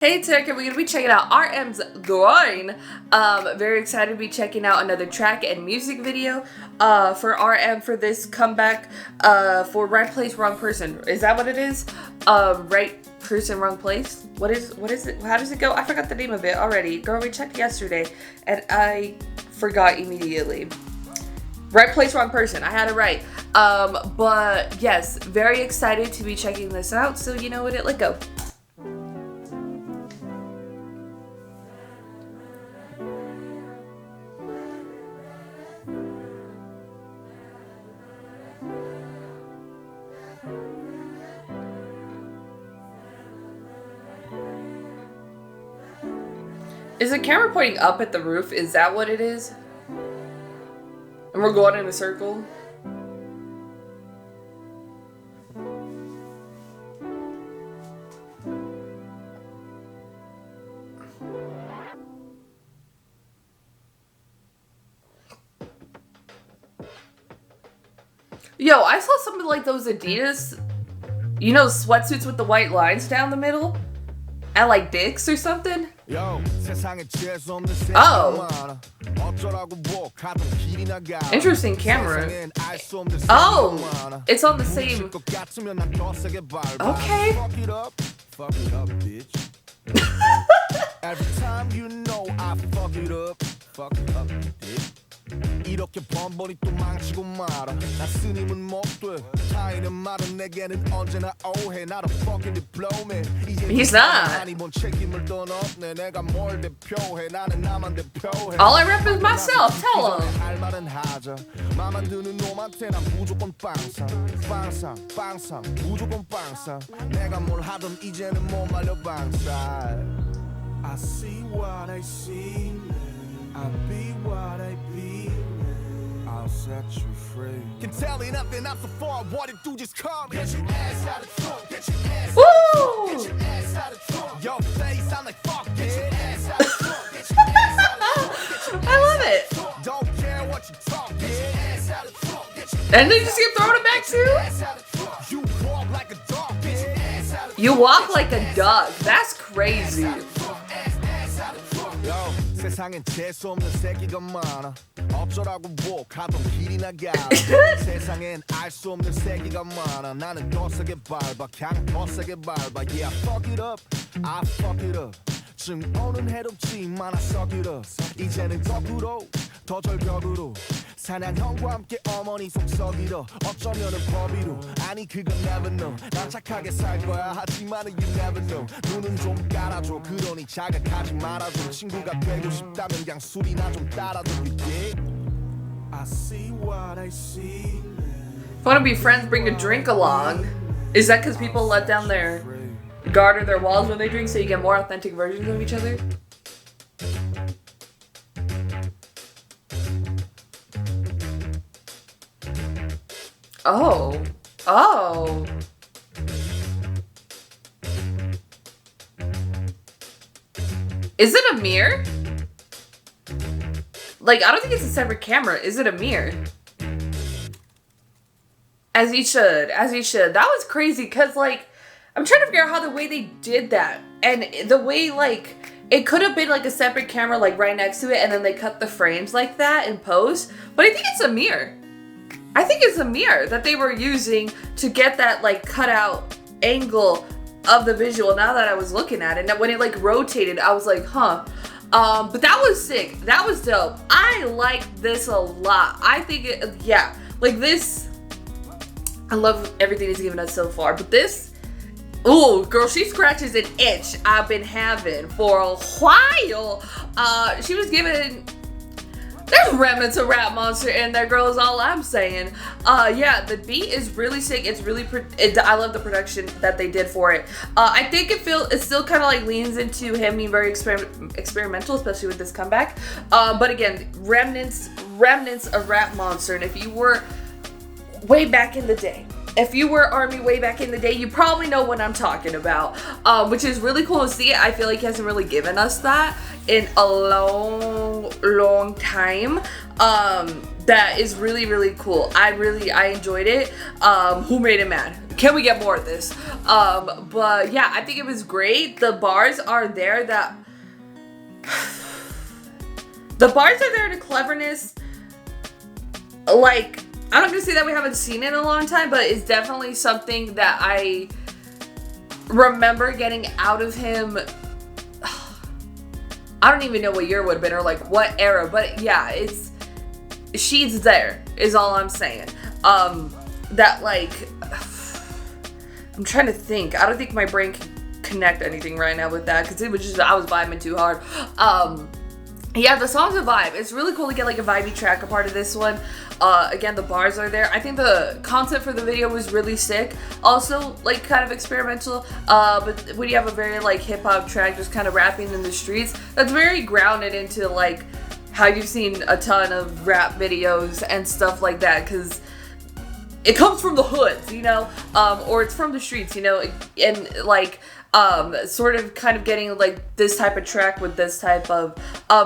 Hey Tech, we're going to be checking out RM's Groin. Very excited to be checking out another track and music video for RM for this comeback for Right Place, Wrong Person. Is that what it is? Right Person, Wrong Place? What is it? How does it go? I forgot the name of it already. Girl, we checked yesterday and I forgot immediately. Right Place, Wrong Person. I had it right. But yes, very excited to be checking this out. So you know what, let's go. Is the camera pointing up at the roof? Is that what it is? And we're going in a circle? Yo, I saw something like those Adidas, you know, sweatsuits with the white lines down the middle? At like Dick's or something? Oh. Interesting camera. Oh, it's on the same. Okay. Every time you know I fuck it up, bitch. 이렇게 번번이 또 망치고 말아 나 스님은 못돼 타인은 말은 내게는 언제나 오해 나도 fucking diploma He's not 내가 뭘 대표해 나는 나만 대표해 All I rap is myself, tell him 할 말은 하자 맘만 드는 놈한테 난 무조건 빵상 무조건 빵상 내가 뭘 하든 이제는 못 말려 방살 I see what I see I be what I be I'll set you free Can tell you nothing I'm so far what it do just come Get your ass out of trunk Get your ass out of trunk Get your ass out of trunk Your face I'm like fuck Get your ass out of trunk Get your ass out of trunk I love it Don't care what you talk Get your ass out of trunk And then you just get thrown it back too You walk like a dog Get your ass out of trunk You walk like a dog That's crazy Yo, 세상엔 재수 없는 새끼가 많아 어쩌라고 뭐 가던 길이나 가 세상엔 알 수 없는 새끼가 많아 나는 더 세게 밟아 그냥 더 세게 밟아 Yeah, I fuck it up, I fuck it up 지금 오는 해롭지만 I suck it up 이제는 거꾸로 더 절벽으로 사냥형과 함께 어머니 속썩이러 어쩌면은 법이로 아니 그건 never know 난 착하게 살 거야 하지만은 you never know 눈은 좀 깔아줘 그러니 자각하지 말아줘 친구가 되고 싶다면 그냥 술이나 좀 따라줘 yeah. I see what I see If you want to be friends, bring a drink along. Is that because people let down their guard or their walls when they drink so you get more authentic versions of each other? Oh. Oh. Is it a mirror? Like, I don't think it's a separate camera. Is it a mirror? As he should. As he should. That was crazy because, like, I'm trying to figure out how the way they did that. And the way, like, it could have been, like, a separate camera, like, right next to it. And then they cut the frames like that in post. But I think it's a mirror. I think it's a mirror that they were using to get that, like, cutout angle of the visual now that I was looking at it. And when it, like, rotated, I was like, huh. But that was sick. That was dope. I like this a lot. I think, yeah. Like, this, I love everything he's given us so far. But this, ooh, girl, she scratches an itch I've been having for a while. She was giving... There's remnants of Rap Monster in there, girl, is all I'm saying. Yeah, the beat is really sick. It's really, I love the production that they did for it. I think it still kind of like leans into him being very experimental, especially with this comeback. But again, remnants of Rap Monster. And if you were way back in the day, if you were Army way back in the day, you probably know what I'm talking about, which is really cool to see. I feel like he hasn't really given us that in a long time. That is really, really cool. I enjoyed it. Who made it mad? can we get more of this? But yeah, I think it was great. The bars are there that... The bars are there to cleverness. Like, I'm not gonna say that we haven't seen it in a long time, but it's definitely something that I remember getting out of him. I don't even know what year it would have been or like what era, but yeah, she's there is all I'm saying. That like, I'm trying to think. I don't think my brain can connect anything right now with that because it was just, I was vibing too hard. Yeah, the song's a vibe. It's really cool to get like a vibey track a part of this one. Again, the bars are there. I think the concept for the video was really sick. Also, like, kind of experimental. But when you have a very, like, hip-hop track just kind of rapping in the streets, that's very grounded into, like, how you've seen a ton of rap videos and stuff like that. Because it comes from the hoods, you know? Or it's from the streets, you know? And, like... sort of kind of getting like this type of track with this type of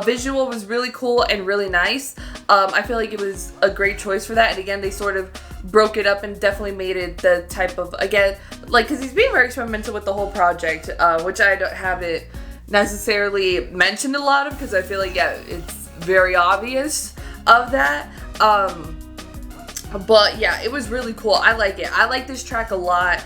visual was really cool and really nice. I feel like it was a great choice for that, and again they sort of broke it up and definitely made it the type of, again, like, because he's being very experimental with the whole project, which I don't have it necessarily mentioned a lot of because I feel like, yeah, it's very obvious of that. But yeah, it was really cool. I like it. I like this track a lot.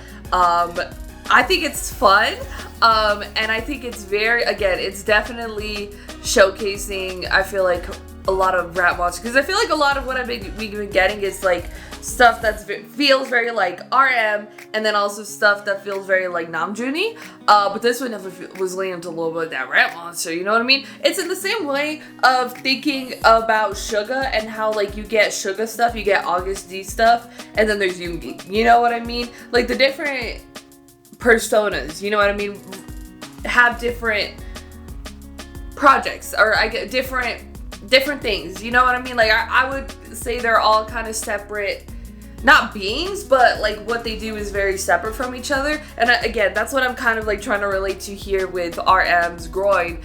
I think it's fun, and I think it's very, again, it's definitely showcasing, I feel like, a lot of rap monsters, because I feel like a lot of what we've been getting is, like, stuff that feels very, like, RM, and then also stuff that feels very, like, Namjoon-y, but this one definitely was leaning to a little bit of that rap monster, you know what I mean? It's in the same way of thinking about Suga, and how, like, you get Suga stuff, you get August D stuff, and then there's Yoongi, you know what I mean? Like, the different personas, you know what I mean, have different projects, or I get different things, you know what I mean? Like, I would say they're all kind of separate, not beings, but like what they do is very separate from each other. And again, that's what I'm kind of like trying to relate to here with RM's Groin,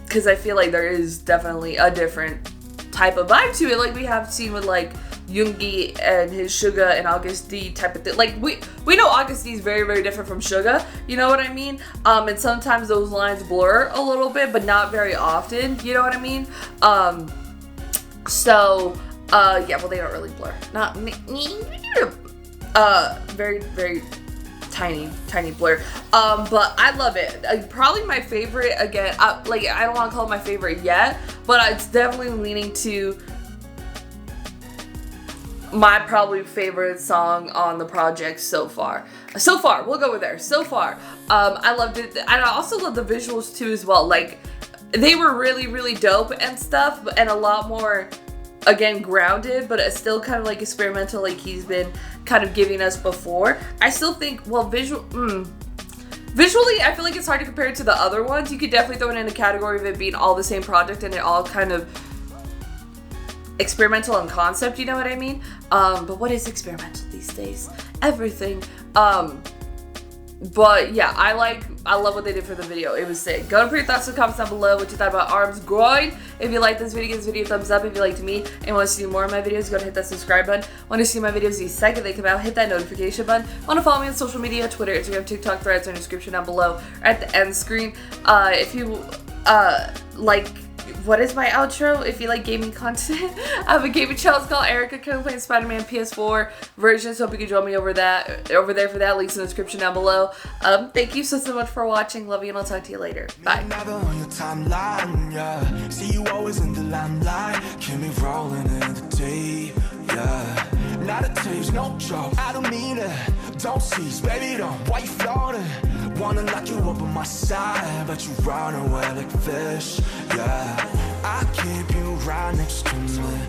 because I feel like there is definitely a different type of vibe to it, like we have seen with like Yoongi and his Suga and August D type of thing. Like, we know August D is very, very different from Suga, you know what I mean? And sometimes those lines blur a little bit, but not very often, you know what I mean? Yeah, well, they don't really blur. Not very, very tiny blur. But I love it. Probably my favorite, again, like, I don't want to call it my favorite yet, but it's definitely leaning to my probably favorite song on the project so far. We'll go with there. So far. I loved it. I also love the visuals too as well. Like, they were really, really dope and stuff, and a lot more, again, grounded, but it's still kind of like experimental, like he's been kind of giving us before. I still think, well, visually, I feel like it's hard to compare it to the other ones. You could definitely throw it in a category of it being all the same project and it all kind of experimental in concept, you know what I mean? But what is experimental these days? Everything. But yeah, I love what they did for the video. It was sick. Go and put your thoughts in the comments down below what you thought about RM's Groin. If you like this video, give this video a thumbs up. If you liked me and want to see more of my videos, go and hit that subscribe button. Want to see my videos the second they come out, hit that notification button. Want to follow me on social media, Twitter, Instagram, TikTok, Threads, in the description down below or at the end screen. If you like, what is my outro? If you like gaming content, I have a gaming channel. It's called Erika. Currently playing Spider-Man PS4 version, so hope you can join me over there for that. Links in the description down below. Thank you so much for watching. Love you, and I'll talk to you later. Bye. Never on your timeline, yeah. See you always in the limelight. Keep me rolling in the deep, yeah. Not a taste, no joke. I don't mean it. Don't cease, baby, don't. Why you floating? Wanna lock you up on my side, but you run away like fish, yeah. I keep you right next to me.